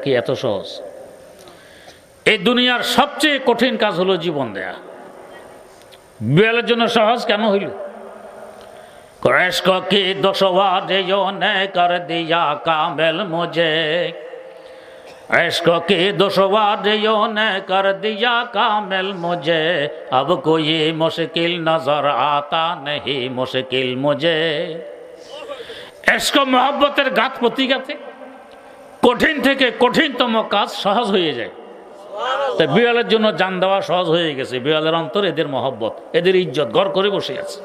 কি এত সহজ? এই দুনিয়ার সবচেয়ে কঠিন কাজ হলো জীবন দেয়া। বিড়ালের জন্য সহজ কেন হইল? इश्क की दुश्वारियों ने कर दिया कामिल मुझे, इश्क की दुश्वारियों ने कर दिया कामिल मुझे, अब कोई मुश्किल नजर आता नहीं मुश्किल मुझे। इश्क मोहब्बतेर गात प्रतिगाते কঠিন থেকে কঠিনতম কাজ সহজ হয়ে যায়। তাই বিড়ালের জন্য জান দেওয়া সহজ হয়ে গেছে। বিড়ালের অন্তর এদের মহব্বত, এদের ইজ্জত ঘর করে বসে আছে।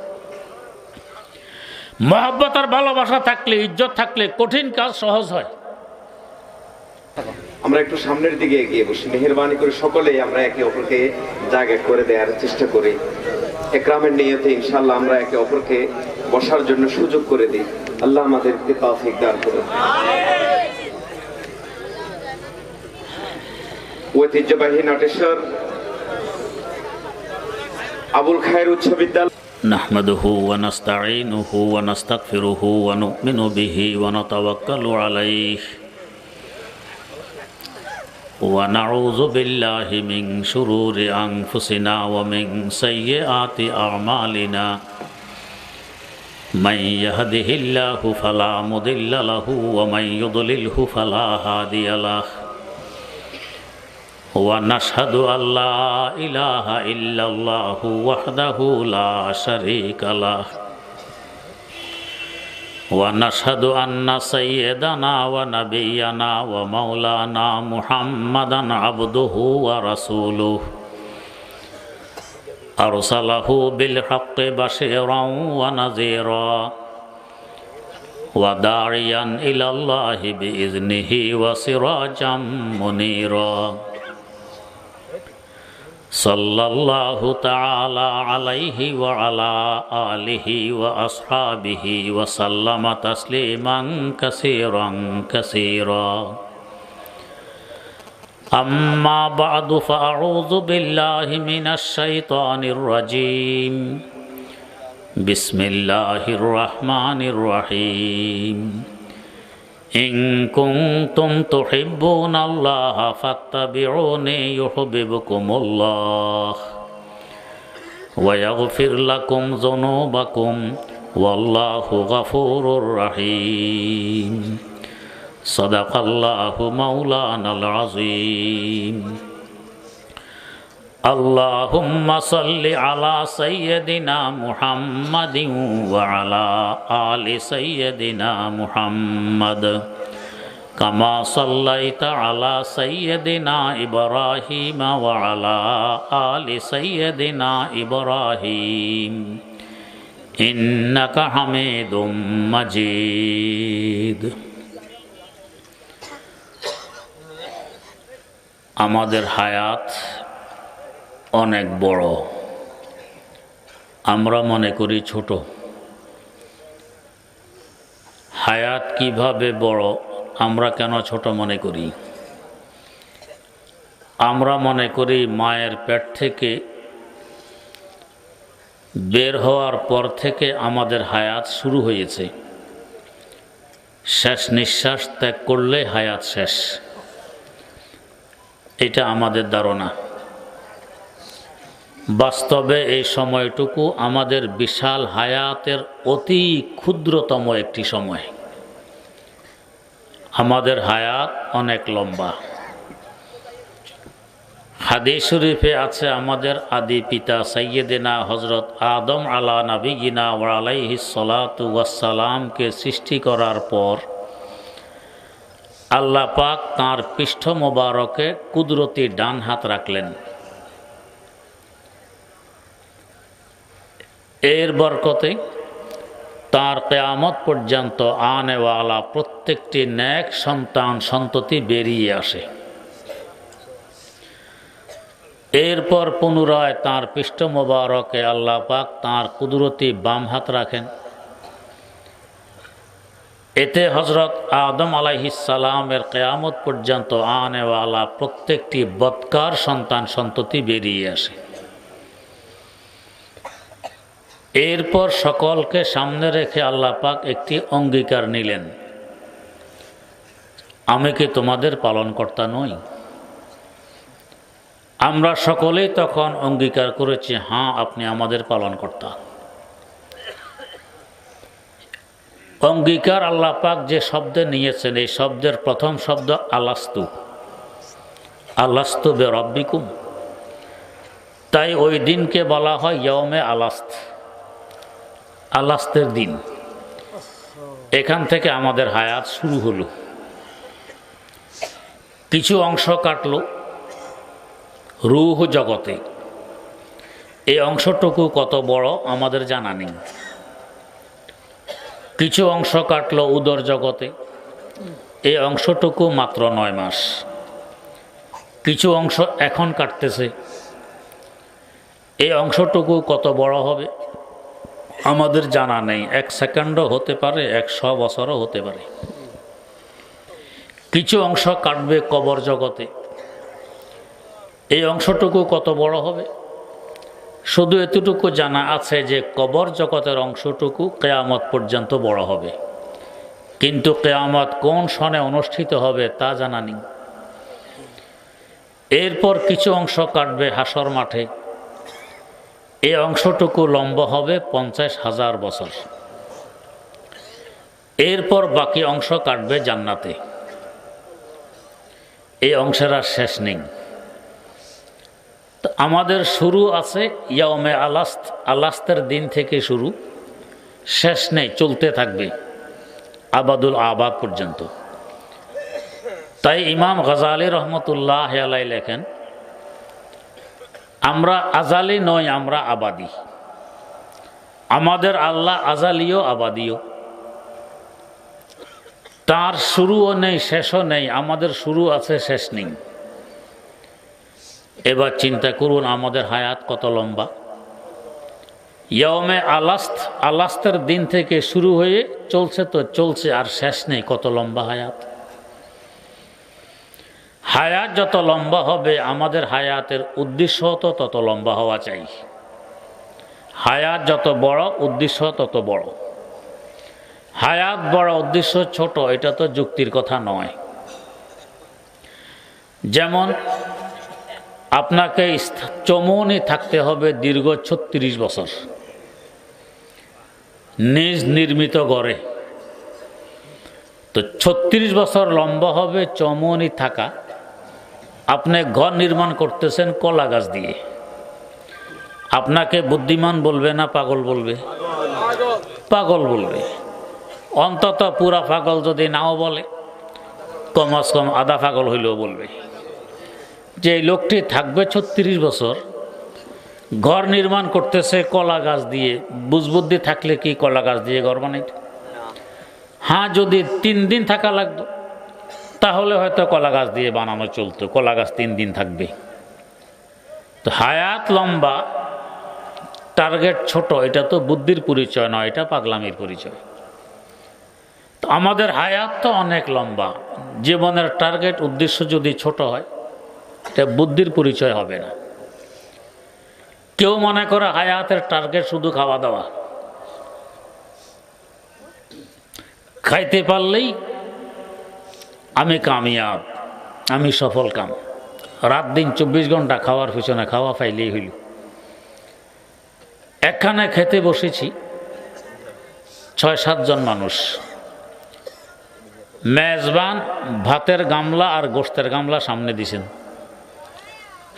মহব্বত আর ভালোবাসা থাকলে, ইজ্জত থাকলে কঠিন কাজ সহজ হয়। আমরা একটু সামনের দিকে এগিয়ে বসি, মেহেরবানি করে সকলেই আমরা একে অপরকে জায়গা করে দেওয়ার চেষ্টা করি। একরামের নিয়তে ইনশাআল্লাহ আমরা একে অপরকে বসার জন্য সুযোগ করে দিই। আল্লাহ আমাদেরকে তৌফিক দান করুন। ঐতিহ্যবাহী নাটেশ্বর আবুল খায়ের উচ্চ বিদ্যালয় নাহমাদুহু ওয়া নাস্তাঈনুহু ওয়া নাস্তাগফিরুহু ওয়া নু'মিনু বিহি ওয়া নাতাওয়াক্কালু আলাইহি ওয়া নাউযু বিল্লাহি মিন শুরুরি আনফুসিনা ওয়া মিন সাইয়্যাতি আ'মালিনা মান ইয়াহদিহিল্লাহু ফালা মুদিল্লা লাহু ওয়া মান ইউদ্লিলহু ফালা হাদিয়া লাহু ونشهد أن لا إله إلا الله وحده لا شريك له ونشهد أن سيدنا ونبينا ومولانا محمدا عبده ورسوله أرسله بالحق بشيرا ونذيرا وداعيا إلى الله بإذنه وسراجا منيرا صلى الله تعالى عليه وعلى آله وأصحابه وسلم تسليما كثيرا كثيرا أما بعد فأعوذ بالله من الشيطان الرجيم بسم الله الرحمن الرحيم إن كنتم تحبون الله فاتبعوني يحببكم الله ويغفر لكم ذنوبكم والله غفور رحيم صدق الله مولانا العظيم اللهم صل على سيدنا محمد وعلى آل سيدنا محمد كما صليت على سيدنا إبراهيم وعلى آل سيدنا إبراهيم إنك حميد مجيد। আমাদের হায়াত অনেক বড়, আমরা মনে করি ছোট। হায়াত কিভাবে বড়, আমরা কেন ছোট মনে করি? আমরা মনে করি মায়ের পেট থেকে বের হওয়ার পর থেকে আমাদের হায়াত শুরু হয়েছে, শেষ নিঃশ্বাস ত্যাগ করলে হায়াত শেষ। এটা আমাদের ধারণা। বাস্তবে এই সময়টুকু আমাদের বিশাল হায়াতের অতি ক্ষুদ্রতম একটি সময়। আমাদের হায়াত অনেক লম্বা। হাদিস শরীফে আছে, আমাদের আদি পিতা সাইয়্যিদিনা হযরত আদম আলা নবিয়িনা ওয়া আলাইহিস সালাতু ওয়াস সালামকে সৃষ্টি করার পর আল্লাহ পাক তাঁর পৃষ্ঠ মোবারকে কুদরতি ডান হাত রাখলেন। এর বরকতে তার কিয়ামত পর্যন্ত আনেওয়ালা প্রত্যেকটি নেক সন্তান সন্ততি বেরিয়ে আসে। এরপর পুনরায় তাঁর পৃষ্ঠ মোবারকে আল্লাহ পাক তাঁর কুদরতি বাম হাত রাখেন। এতে হযরত আদম আলাইহিস সালামের কিয়ামত পর্যন্ত আনেওয়ালা প্রত্যেকটি বদকার সন্তান সন্ততি বেরিয়ে আসে। এরপর সকলকে সামনে রেখে আল্লাহ পাক একটি অঙ্গীকার নিলেন, আমি কি তোমাদের পালনকর্তা নই? আমরা সকলেই তখন অঙ্গীকার করেছি, হ্যাঁ আপনি আমাদের পালনকর্তা। অঙ্গীকার আল্লাহ পাক যে শব্দে নিয়েছেন, এই শব্দের প্রথম শব্দ আলাস্তু, আলাস্তু বিরব্বিকুম। তাই ওই দিনকে বলা হয় ইয়ৌমে আলাস্ত, আলাস্তের দিন। এখান থেকে আমাদের হায়াত শুরু হলো। কিছু অংশ কাটল রূহ জগতে। এই অংশটুকু কত বড় আমাদের জানা নেই। কিছু অংশ কাটল উদর জগতে, এই অংশটুকু মাত্র 9 মাস। কিছু অংশ এখন কাটতেছে, এই অংশটুকু কত বড় হবে আমাদের জানা নেই। 1 সেকেন্ডও হতে পারে, 100 বছরও হতে পারে। কিছু অংশ কাটবে কবর জগতে, এই অংশটুকু কত বড় হবে শুধু এতটুকু জানা আছে যে কবর জগতের অংশটুকু কিয়ামত পর্যন্ত বড় হবে, কিন্তু কিয়ামত কোন সনে অনুষ্ঠিত হবে তা জানা নেই। এরপর কিছু অংশ কাটবে হাসর মাঠে, এই অংশটুকু লম্বা হবে 50,000 বছর। এরপর বাকি অংশ কাটবে জান্নাতে, এই অংশের আর শেষ নেই। আমাদের শুরু আছে ইয়ৌমে আলাস্ত, আলাস্তের দিন থেকে শুরু, শেষ নেই, চলতে থাকবে আবাদুল আবাদ পর্যন্ত। তাই ইমাম গাজালি রহমতুল্লাহ আলাইহি লেখেন, আমরা আজালি নই, আমরা আবাদি। আমাদের আল্লাহ আজালিও আবাদিও, তার শুরুও নেই শেষও নেই, আমাদের শুরু আছে শেষ নেই। এবার চিন্তা করুন আমাদের হায়াত কত লম্বা। ইয়ৌমে আলাস্ত, আলাস্তের দিন থেকে শুরু হয়ে চলছে তো চলছে, আর শেষ নেই, কত লম্বা হায়াত। হায়াত যত লম্বা হবে আমাদের হায়াতের উদ্দেশ্য তো তত লম্বা হওয়া চাই। হায়াত যত বড় উদ্দেশ্য তত বড়। হায়াত বড় উদ্দেশ্য ছোট, এটা তো যুক্তির কথা নয়। যেমন আপনাকে চমনে থাকতে হবে দীর্ঘ 36 বছর নিজ নির্মিত ঘরে, তো 36 বছর লম্বা হবে চমনি থাকা। আপনি ঘর নির্মাণ করতেছেন কলা গাছ দিয়ে, আপনাকে বুদ্ধিমান বলবে না পাগল বলবে? পাগল বলবে। অন্তত পুরা পাগল যদি নাও বলে, কমাস কম আধা পাগল হইলেও বলবে যে এই লোকটি থাকবে 36 বছর, ঘর নির্মাণ করতেছে কলা গাছ দিয়ে। বুঝবুদ্ধি থাকলে কি কলা গাছ দিয়ে ঘর বানাইত? হ্যাঁ, যদি 3 দিন থাকা লাগতো তাহলে হয়তো কলা গাছ দিয়ে বানানো চলতো, কলা গাছ 3 দিন থাকবে। তো হায়াত লম্বা, টার্গেট ছোট, এটা তো বুদ্ধির পরিচয় নয়, এটা পাগলামির পরিচয়। তো আমাদের হায়াত তো অনেক লম্বা। জীবনের টার্গেট উদ্দেশ্য যদি ছোট হয়, এটা বুদ্ধির পরিচয় হবে না। কেউ মনে করে হায়াতের টার্গেট শুধু খাওয়া দাওয়া, খাইতে পারলেই আমি কামিয়াব, আমি সফল কাম। রাত দিন 24 ঘন্টা খাওয়ার পিছনে, খাওয়া পাইলেই হইল। একখানে খেতে বসেছি 6-7 জন মানুষ। মেজবান ভাতের গামলা আর গোশতের গামলা সামনে দিছেন,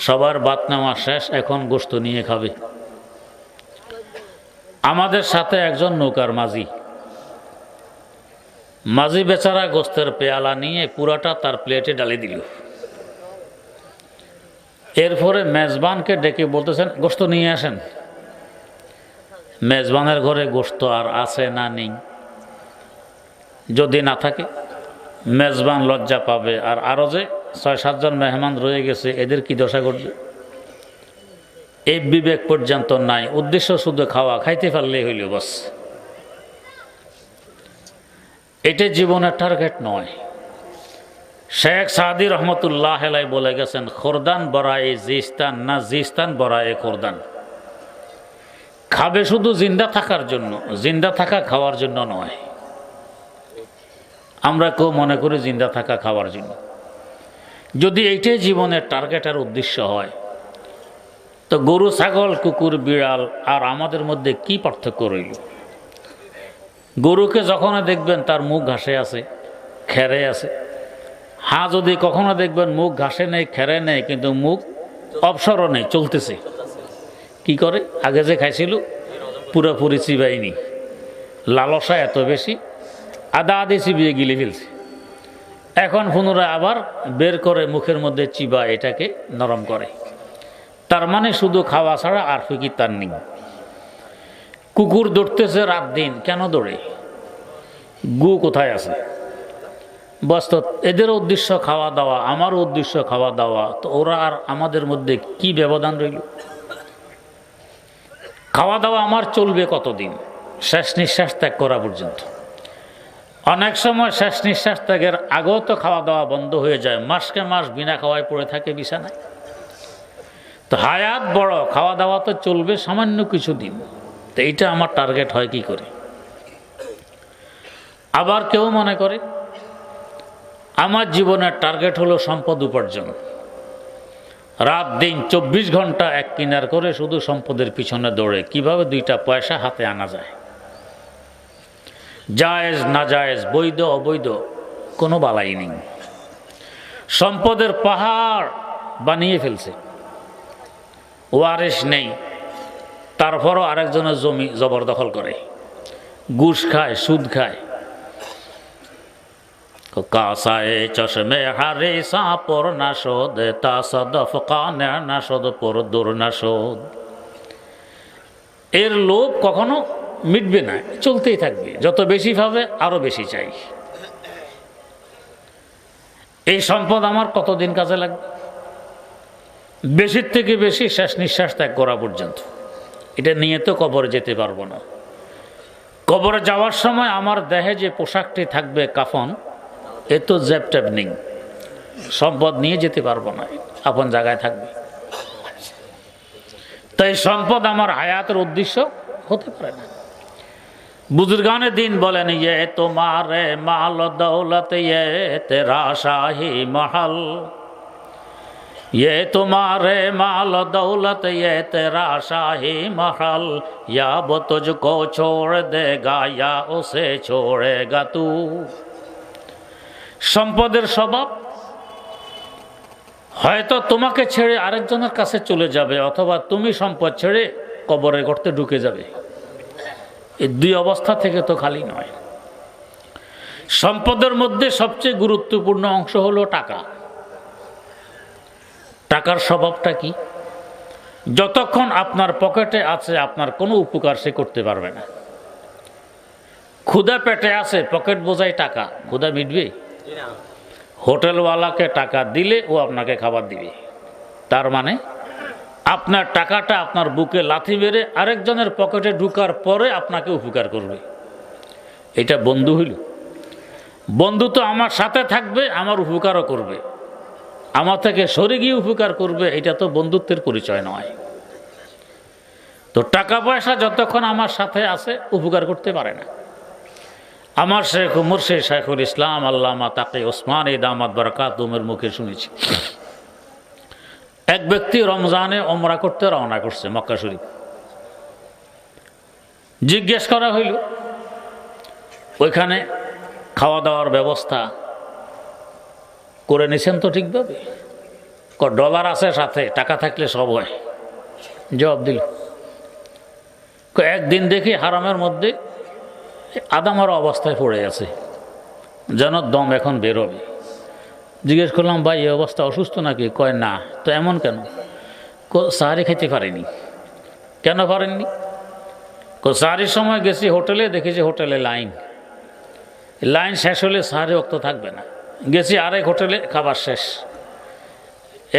সবার ভাত নেওয়া শেষ, এখন গোশত নিয়ে খাবে। আমাদের সাথে একজন নৌকার মাঝি, মাঝি বেচারা গোশতের পেয়ালা নিয়ে পুরাটা তার প্লেটে ডালে দিল। এরপরে মেজবানকে ডেকে বলতেছেন গোশত নিয়ে আসেন। মেজবানের ঘরে গোশত আর আছে না নেই? যদি না থাকে মেজবান লজ্জা পাবে, আর আরো যে 6-7 জন মেহমান রয়ে গেছে এদের কি দশা ঘটবে, এই বিবেক পর্যন্ত নাই। উদ্দেশ্য শুধু খাওয়া, খাইতে পারলেই হইল বাস। এটা জীবনের টার্গেট নয়। শেখ সাদি রহমতুল্লাহ আলাইহি বলে গেছেন, খোরদান বরায়ে জিস্তান না জিস্তান বরায়ে খোরদান। খাবে শুধু জিন্দা থাকার জন্য, জিন্দা থাকা খাওয়ার জন্য নয়। আমরা কেউ মনে করি জিন্দা থাকা খাওয়ার জন্য। যদি এইটাই জীবনের টার্গেট আর উদ্দেশ্য হয়, তো গরু, ছাগল, কুকুর, বিড়াল আর আমাদের মধ্যে কি পার্থক্য রইল? গরুকে যখন দেখবেন তার মুখ ঘাসে আছে, খেরে আছে। হাঁ যদি কখনো দেখবেন মুখ ঘাসে নেই, খেরে নেই, কিন্তু মুখ অবসরও নেই, চলতেছে। কি করে? আগে যে খাইছিল পুরোপুরি চিবাইনি, লালসা এত বেশি, আদা আদি চিবিয়ে গিলে ফেলছে। এখন পুনরায় আবার বের করে মুখের মধ্যে চিবা এটাকে নরম করে। তার মানে শুধু খাওয়া ছাড়া আর ফিকির তার নেই। কুকুর দৌড়তেছে রাত দিন, কেন দৌড়ে? গু কোথায় আছে? বাস্তব এদের উদ্দেশ্য খাওয়া দাওয়া, আমারও উদ্দেশ্য খাওয়া দাওয়া, তো ওরা আর আমাদের মধ্যে কি ব্যবধান রইল? খাওয়া দাওয়া আমার চলবে কতদিন? শেষ নিঃশ্বাস ত্যাগ করা পর্যন্ত। অনেক সময় শেষ নিঃশ্বাস ত্যাগের আগেও তো খাওয়া দাওয়া বন্ধ হয়ে যায়, মাসকে মাস বিনা খাওয়ায় পড়ে থাকে বিছানায়। তো হায়াত বড়, খাওয়া দাওয়া তো চলবে সামান্য কিছুদিন। তো এইটা আমার টার্গেট হয় কি করে? আবার কেউ মনে করে আমার জীবনের টার্গেট হলো সম্পদ উপার্জন। রাত দিন 24 ঘন্টা এক কিনার করে শুধু সম্পদের পিছনে দৌড়ে, কিভাবে 2টা পয়সা হাতে আনা যায়। জায়েজ না জায়েজ, বৈধ অবৈধ, কোনো বালাই নেই। সম্পদের পাহাড় বানিয়ে ফেলছে, ওয়ারিশ নেই, তারপরও আরেকজনের জমি জবরদখল করে, ঘুষ খায়, সুদ খায়। কাসায়ে চশমে হারে সাপর নাশদ, তাসাদফ কানে নাশদ পর দূর নাশদ। এর লোভ কখনো মিটবে না, চলতেই থাকবে। যত বেশি পাবে আরো বেশি চাই। এই সম্পদ আমার কতদিন কাজে লাগবে? বেশির থেকে বেশি শেষ নিঃশ্বাস ত্যাগ করা পর্যন্ত। এটা নিয়ে তো কবরে যেতে পারবো না। কবরে যাওয়ার সময় আমার দেহে যে পোশাকটি থাকবে, কাফন, এ তো জ্যাপ ট্যাপ নেই, সম্পদ নিয়ে যেতে পারবো না, আপন জায়গায় থাকবে। তাই সম্পদ আমার হায়াতের উদ্দেশ্য হতে পারে না। বুজুর্গানে দিন বলেন, ইয়ে তোমারে মাল দৌলত, ইয়ে তেরা শাহী মহল, ये तुम्हारे माल दौलत, ये तेरा शाही महल, या वो तुझको छोड़ देगा या उसे छोड़ेगा तू। সম্পদের স্বভাব হয়তো তোমাকে ছেড়ে আরেকজনের কাছে চলে যাবে, অথবা তুমি সম্পদ ছেড়ে কবরে গর্তে ঢুকে যাবে। এই 2 অবস্থা থেকে তো খালি নয়। সম্পদের মধ্যে সবচেয়ে গুরুত্বপূর্ণ অংশ হলো টাকা। টাকার স্বভাবটা কি? যতক্ষণ আপনার পকেটে আছে আপনার কোনো উপকার সে করতে পারবে না। ক্ষুধা পেটে আছে, পকেট বোঝাই টাকা, ক্ষুধা মিটবে? হোটেলওয়ালাকে টাকা দিলে ও আপনাকে খাবার দিবে। তার মানে আপনার টাকাটা আপনার বুকে লাথি মেরে আরেকজনের পকেটে ঢুকার পরে আপনাকে উপকার করবে। এটা বন্ধু হইল? বন্ধু তো আমার সাথে থাকবে, আমার উপকারও করবে, আমার থেকে সরে গিয়ে উপকার করবে। এটা তো বন্ধুত্বের পরিচয় নয়। তো টাকা পয়সা যতক্ষণ আমার সাথে আছে উপকার করতে পারে না। আমার শেখ মুর্শিদ শেখুল ইসলাম আল্লামা তাকি ওসমান দামাত বারাকাতুহুর মুখে শুনেছি, এক ব্যক্তি রমজানে ওমরা করতে রওনা করছে মক্কা শরীফ। জিজ্ঞেস করা হইল, ওইখানে খাওয়া দাওয়ার ব্যবস্থা করে নিছেন তো ঠিকভাবে? ডলার আছে সাথে, টাকা থাকলে সব হয়। জবাব দিল, একদিন দেখি হারামের মধ্যে আদামারা অবস্থায় পড়ে আছে, যেন দম এখন বেরোবে। জিজ্ঞেস করলাম, ভাই এই অবস্থা অসুস্থ নাকি? কয় না। তো এমন কেন? সাহারি খেতে পারেনি। কেন পারেননি? সাহারির সময় গেছি হোটেলে, দেখেছি হোটেলে লাইন শেষ হলে সাহারি ওক্ত থাকবে না। গেছি আরেক হোটেলে, খাবার শেষ।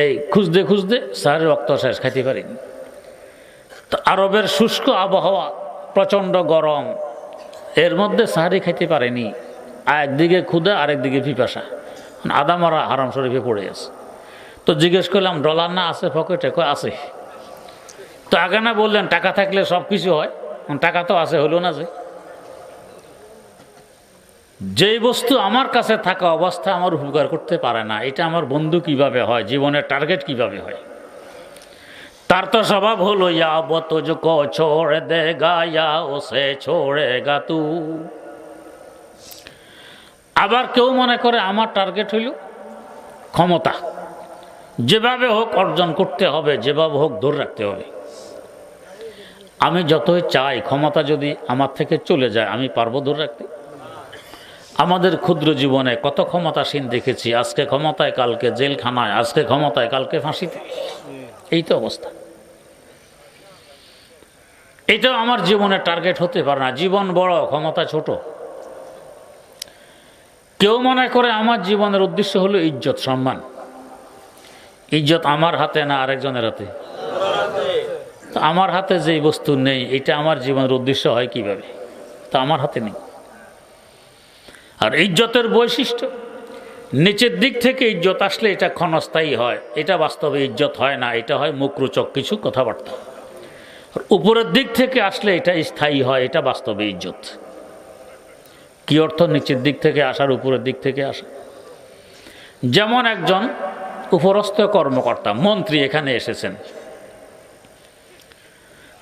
এই খুঁজতে খুঁজতে সাহারি ওক্ত শেষ, খাইতে পারিনি। তো আরবের শুষ্ক আবহাওয়া, প্রচণ্ড গরম, এর মধ্যে সাহারি খাইতে পারেনি। একদিকে ক্ষুধা, আরেকদিকে পিপাসা, আদামারা হারাম শরীফে পড়ে আছে। তো জিজ্ঞেস করলাম, ডলার না আছে পকেটে? কয় আছে। তো আগে না বললেন টাকা থাকলে সব কিছু হয়? টাকা তো আছে, হলো না যে। যেই বস্তু আমার কাছে থাকা অবস্থা আমার উপকার করতে পারে না, এটা আমার বন্ধু কিভাবে হয়, জীবনের টার্গেট কিভাবে হয়? তার তো স্বভাব হলো ইয়া वो तुझको छोड़ देगा या उसे छोड़ेगा तू। আবার কেউ মনে করে আমার টার্গেট হইল ক্ষমতা, যেভাবে হোক অর্জন করতে হবে, যেভাবে হোক ধরে রাখতে হবে। আমি যতই চাই ক্ষমতা যদি আমার থেকে চলে যায়, আমি পারবো ধরে রাখতে? আমাদের ক্ষুদ্র জীবনে কত ক্ষমতাসীন দেখেছি, আজকে ক্ষমতায় কালকে জেলখানায়, আজকে ক্ষমতায় কালকে ফাঁসিতে। এই তো অবস্থা। এটাও আমার জীবনের টার্গেট হতে পারে না। জীবন বড়, ক্ষমতা ছোট। কেউ মনে করে আমার জীবনের উদ্দেশ্য হলো ইজ্জত, সম্মান। ইজ্জত আমার হাতে না আরেকজনের হাতে? তো আমার হাতে যেই বস্তু নেই, এটা আমার জীবনের উদ্দেশ্য হয় কিভাবে? তা আমার হাতে নেই। আর ইজ্জতের বৈশিষ্ট্য, নিচের দিক থেকে ইজ্জত আসলে এটা ক্ষণস্থায়ী হয়, এটা বাস্তবে ইজ্জত হয় না, এটা হয় মুখরোচক কিছু কথাবার্তা। আর উপরের দিক থেকে আসলে এটা স্থায়ী হয়, এটা বাস্তবে ইজ্জত। কি অর্থ নিচের দিক থেকে আসার, উপরের দিক থেকে আসা? যেমন একজন উপরস্থ কর্মকর্তা, মন্ত্রী এখানে এসেছেন,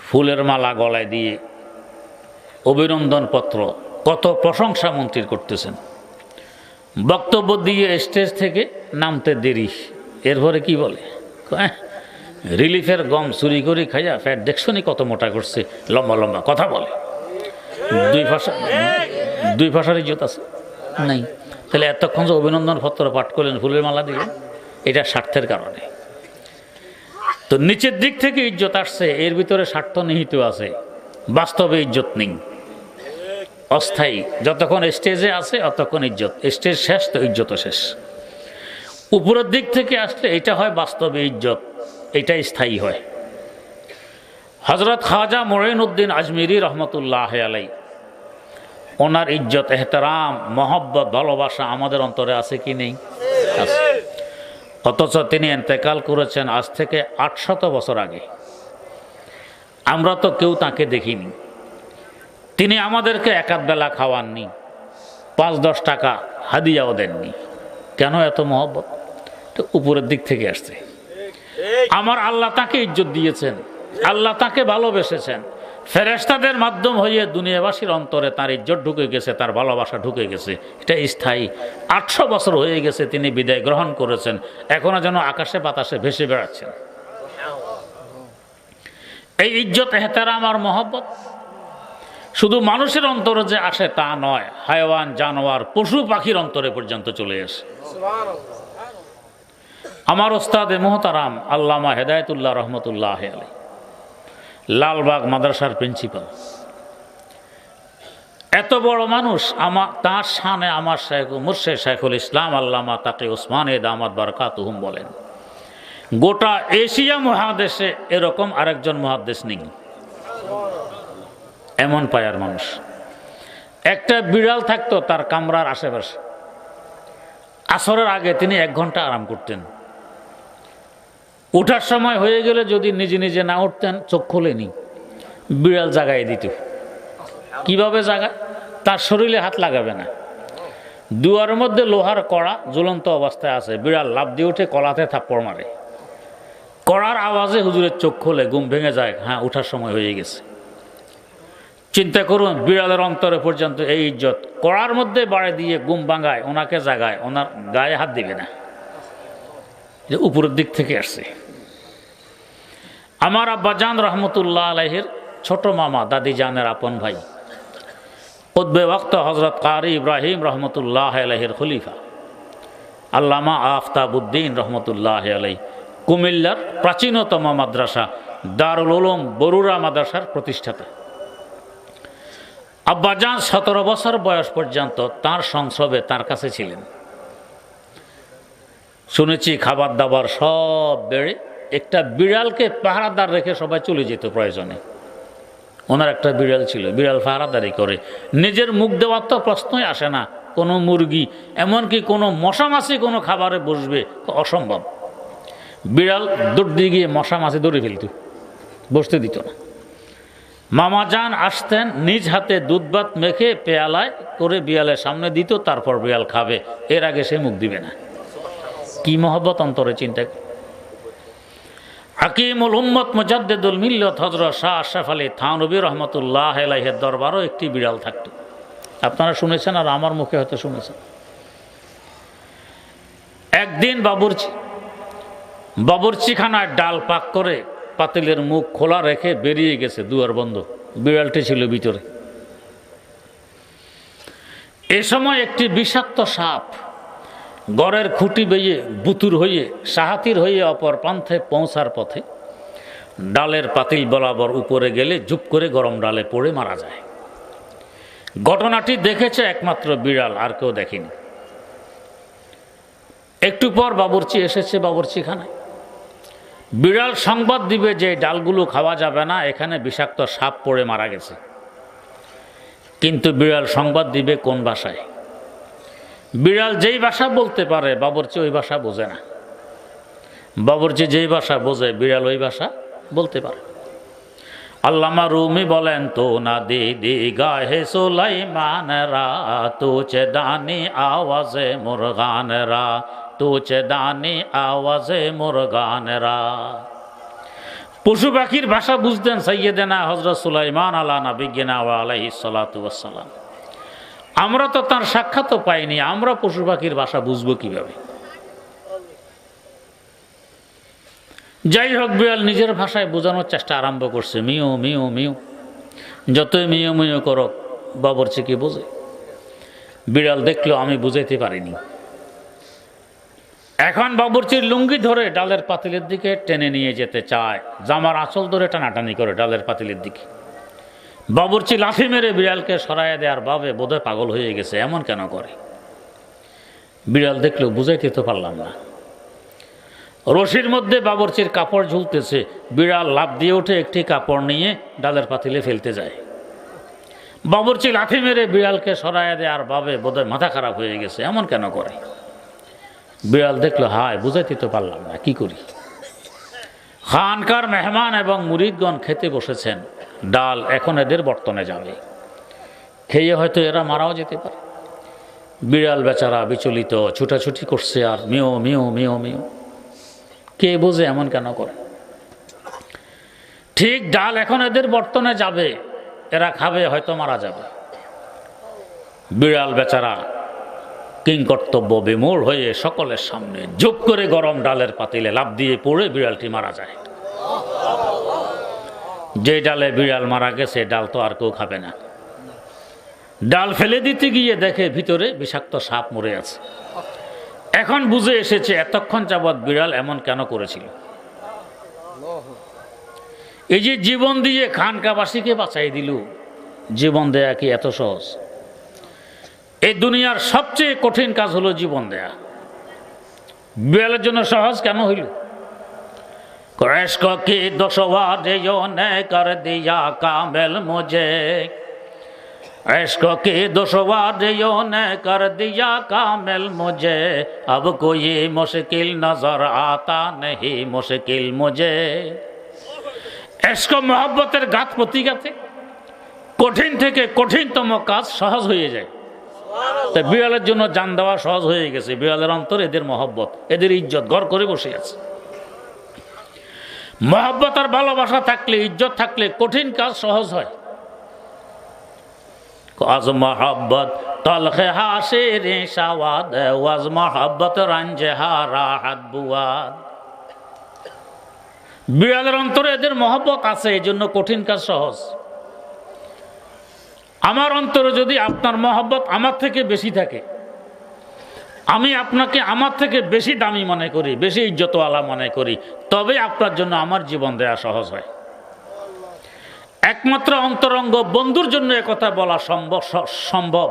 ফুলের মালা গলায় দিয়ে অভিনন্দন পত্র, কত প্রশংসা মন্ত্রীর করতেছেন। বক্তব্য দিয়ে স্টেজ থেকে নামতে দেরি, এরপরে কি বলে? রিলিফের গম চুরি করে খাইয়া ফ্যাট দেখছনি কত মোটা করছে, লম্বা লম্বা কথা বলে। দুই ভাষার ইজ্জত আছে নাই? তাহলে এতক্ষণ যে অভিনন্দন পত্র পাঠ করলেন, ফুলের মালা দিলেন, এটা স্বার্থের কারণে। তো নিচের দিক থেকে ইজ্জত আসছে, এর ভিতরে স্বার্থ নিহিত আছে, বাস্তবে ইজ্জত নেই, অস্থায়ী। যতক্ষণ স্টেজে আছে অতক্ষণ ইজ্জত, স্টেজ শেষ তো ইজ্জত শেষ। উপরের দিক থেকে আসলে এটা হয় বাস্তবে ইজ্জত, এটাই স্থায়ী হয়। হযরত খাজা মুঈনুদ্দিন আজমিরি রহমতুল্লাহ আলাই, ওনার ইজ্জত, এহতেরাম, মহব্বত, ভালোবাসা আমাদের অন্তরে আছে কি নেই? আছে। অথচ তিনি ইন্তেকাল করেছেন আজ থেকে 800 বছর আগে। আমরা তো কেউ তাকে দেখিনি। তিনি আমাদেরকে একাধ বেলা খাওয়াননি, 5-10 টাকা হাদিয়াও দেননি। কেন এত মহব্বত? তো উপরের দিক থেকে আসছে। আমার আল্লাহ তাকে ইজ্জত দিয়েছেন, আল্লাহ তাকে ভালোবেসেছেন। ফেরেশতাদের মাধ্যম হয়ে দুনিয়াবাসীর অন্তরে তার ইজ্জত ঢুকে গেছে, তার ভালোবাসা ঢুকে গেছে, এটা স্থায়ী। 800 বছর হয়ে গেছে তিনি বিদায় গ্রহণ করেছেন, এখনো যেন আকাশে বাতাসে ভেসে বেড়াচ্ছেন। এই ইজ্জত, এহতেরাম আর মহব্বত শুধু মানুষের অন্তরে যে আসে তা নয়, হায়াওয়ান, জানোয়ার, পশু পাখির অন্তরে পর্যন্ত চলে আসে। আমার ওস্তাদে মুহতারাম আল্লামা হেদায়েতুল্লাহ রহমতুল্লাহ আলাইহি, লালবাগ মাদ্রাসার প্রিন্সিপাল, এত বড় মানুষ, তার শানে আমার মুর্শিদ শাইখুল ইসলাম আল্লামা তাকি উসমানে দামাত বারাকাতুহুম বলেন, গোটা এশিয়া মহাদেশে এরকম আরেকজন মুহাদ্দিস নেই। এমন পায়ার মানুষ। একটা বিড়াল থাকতো তার কামরার আশেপাশে, আসরের আগে তিনি 1 ঘন্টা আরাম করতেন। ওঠার সময় হয়ে গেলে যদি নিজে নিজে না উঠতেন, চোখ খোলেনি, বিড়াল জাগাই দিত। কিভাবে জাগায়? তার শরীরে হাত লাগাবে না, দুয়ারের মধ্যে লোহার কড়া ঝুলন্ত অবস্থায় আছে, বিড়াল লাফ দিয়ে উঠে কলাতে থাপ্পড় মারে, কড়ার আওয়াজে হুজুরের চোখ খোলে, ঘুম ভেঙে যায়, হ্যাঁ ওঠার সময় হয়ে গেছে। চিন্তা করুন, বিড়ালের অন্তরে পর্যন্ত এই ইজ্জত। কড়ার মধ্যে বাড়ি দিয়ে ঘুম ভাঙায়, ওনাকে জাগায়, ওনার গায়ে হাত দিবে না, যে উপরের দিক থেকে আসছে। আমার আব্বাজান রহমতুল্লাহ আলাইহির ছোট মামা, দাদি জানের আপন ভাই, কুতবে ওয়াক্ত হযরত কারি ইব্রাহিম রহমতুল্লাহ আলাইহির খলিফা আল্লামা আফতাবউদ্দিন রহমতুল্লাহ আলাইহি, কুমিল্লার প্রাচীনতম মাদ্রাসা দারুল উলুম বরুড়া মাদ্রাসার প্রতিষ্ঠাতা। আব্বাজান 17 বছর বয়স পর্যন্ত তার সংসবে তার কাছে ছিলেন। শুনেছি খাবার দাবার সব বেড়ে একটা বিড়ালকে পাহারাদার রেখে সবাই চলে যেত প্রয়োজনে। ওনার একটা বিড়াল ছিল, বিড়াল পাহারাদারি করে, নিজের মুখ দেওয়ার তো প্রশ্নই আসে না। কোনো মুরগি, এমনকি কোনো মশা মাছি কোনো খাবারে বসবে, অসম্ভব। বিড়াল দৌড় দিয়ে গিয়ে মশা মাছি ধরে ফেলত, বসতে দিত না। মামা জান আসতেন, নিজ হাতে দুধ ভাত মেখে পেয়ালায় করে বিড়ালের সামনে দিত, তারপর বিড়াল খাবে, এর আগে সে মুখ দিবে না। কি মহব্বত অন্তরে চিন্তা। হাকিমুল উম্মত মুজাদ্দিদুল মিল্লাত হযরত শাহ আশরাফ আলী থানভী রহমতুল্লাহ আলাইহির দরবারও একটি বিড়াল থাকত। আপনারা শুনেছেন আর আমার মুখে হয়তো শুনেছেন। একদিন বাবুর্চিখানায় ডাল পাক করে পাতিলের মুখ খোলা রেখে বেরিয়ে গেছে, দুয়ার বন্ধ, বিড়ালটি ছিল ভিতরে। এ সময় একটি বিষাক্ত সাপ গড়ের খুঁটি বেয়ে বুতুর হয়ে সাহাতির হয়ে অপর প্রান্তে পৌঁছার পথে ডালের পাতিল বরাবর উপরে গেলে জুপ করে গরম ডালে পড়ে মারা যায়। ঘটনাটি দেখেছে একমাত্র বিড়াল, আর কেউ দেখেনি। একটু পর বাবুর্চি এসেছে বাবুর্চিখানায়। বিড়াল সংবাদ দিবে যে ডালগুলো খাওয়া যাবে না, এখানে বিষাক্ত সাপ পড়ে মারা গেছে। কিন্তু বিড়াল সংবাদ দিবে কোন ভাষায়? বিড়াল যেই ভাষা বলতে পারে বাবুর্চি ওই ভাষা বোঝে না। বাবুর্চি যেই ভাষা বোঝে বিড়াল ওই ভাষা বলতে পারে। আল্লামা রুমি বলেন, তো না দিদি গাহে সুলাইমানরা, তুচে দানি আওয়াজে মুরগানরা, তুচে দানি আওয়াজে মুরগানরা। পশু পাখির ভাষা বুঝতেন সাইয়েদেনা হযরত সুলাইমান আলা নবিয়িনা ওয়া আলাইহিস সালাতু ওয়াস সালাম। আমরা তো তার সাক্ষাৎও পাইনি, আমরা পশু পাখির ভাষা বুঝবো কিভাবে? যাই হোক, বিড়াল নিজের ভাষায় বোঝানোর চেষ্টা আরম্ভ করছে, মিউ মিউ মিউ। যতই মিউ মিউ করো বাবুর্চি কি বোঝে? বিড়াল দেখলো আমি বুঝাইতে পারিনি। এখন বাবুর্চির লুঙ্গি ধরে ডালের পাতিলের দিকে টেনে নিয়ে যেতে চায়, জামার আঁচল ধরে টানাটানি করে ডালের পাতিলের দিকে। বাবুর্চি লাথি মেরে বিড়ালকে সরাইয়া দেওয়ার ভাবে বোধহয় পাগল হয়ে গেছে, এমন কেন করে? বিড়াল দেখলো বুঝাইতে তো পারলাম না। রশির মধ্যে বাবুর্চির কাপড় ঝুলতেছে, বিড়াল লাফ দিয়ে উঠে একটি কাপড় নিয়ে ডালের পাতিলে ফেলতে যায়। বাবুর্চি লাথি মেরে বিড়ালকে সরাইয়া দেওয়ার ভাবে বোধহয় মাথা খারাপ হয়ে গেছে, এমন কেন করে? বিড়াল দেখলো হায় বুঝাইতে তো পারলাম না, কি করি? খানকার মেহমান এবং মুরিদগণ খেতে বসেছেন, ডাল এখন এদের বর্তনে যাবে, খেয়ে হয়তো এরা মারাও যেতে পারে। বিড়াল বেচারা বিচলিত, ছুটাছুটি করছে আর মিও মিও মিও মিও। কে বোঝে এমন কেন করে? ঠিক ডাল এখন এদের বর্তনে যাবে, এরা খাবে, হয়তো মারা যাবে। বিড়াল বেচারা কিংকর্তব্য বিমূঢ় হয়ে সকলের সামনে জোপ করে গরম ডালের পাতিলে লাফ দিয়ে পড়ে বিড়ালটি মারা যায়। যে ডালে বিড়াল মারা গেছে ডাল তো আর কেউ খাবে না। ডাল ফেলে দিতে গিয়ে দেখে ভিতরে বিষাক্ত সাপ মরে আছে। এখন বুঝে এসেছে এতক্ষণ যাবৎ বিড়াল এমন কেন করেছিল। এই যে জীবন দিয়ে খানকাবাসীকে বাঁচাই দিল, জীবন দেয়া কি এত সহজ? এই দুনিয়ার সবচেয়ে কঠিন কাজ হলো জীবন দেয়া। বিড়ালের জন্য সহজ কেন হইল? इश्क की दुश्वारियों ने कर दिया कामिल मुझे, इश्क की दुश्वारियों ने कर दिया कामिल मुझे, अब कोई मुश्किल नजर आता नहीं मुश्किल मुझे। इश्क मोहब्बतेर गात प्रतिगाते कठिन থেকে কঠিনতম কাজ সহজ হয়ে যায়। তাই বিড়ালের জন্য জান দেওয়া সহজ হয়ে গেছে। বিড়ালের অন্তর এদের মহব্বত, এদের ইজ্জত ঘর করে বসে আছে। মহব্বত আর ভালোবাসা থাকলে, ইজ্জত থাকলে কঠিন কাজ সহজ হয়। আজ মহব্বত তলখে হাসির শাওয়াদ, ওয়াজ মহব্বত রঞ্জে হারাহাত বুয়াদ। বিড়ালের অন্তরে এদের মহব্বত আছে, এই জন্য কঠিন কাজ সহজ। আমার অন্তরে যদি আপনার মহব্বত আমার থেকে বেশি থাকে, আমি আপনাকে আমার থেকে বেশি দামি মনে করি, বেশি ইজ্জতওয়ালা মনে করি, তবে আপনার জন্য আমার জীবন দেয়া সহজ হয়। একমাত্র অন্তরঙ্গ বন্ধুর জন্য একথা বলা সম্ভব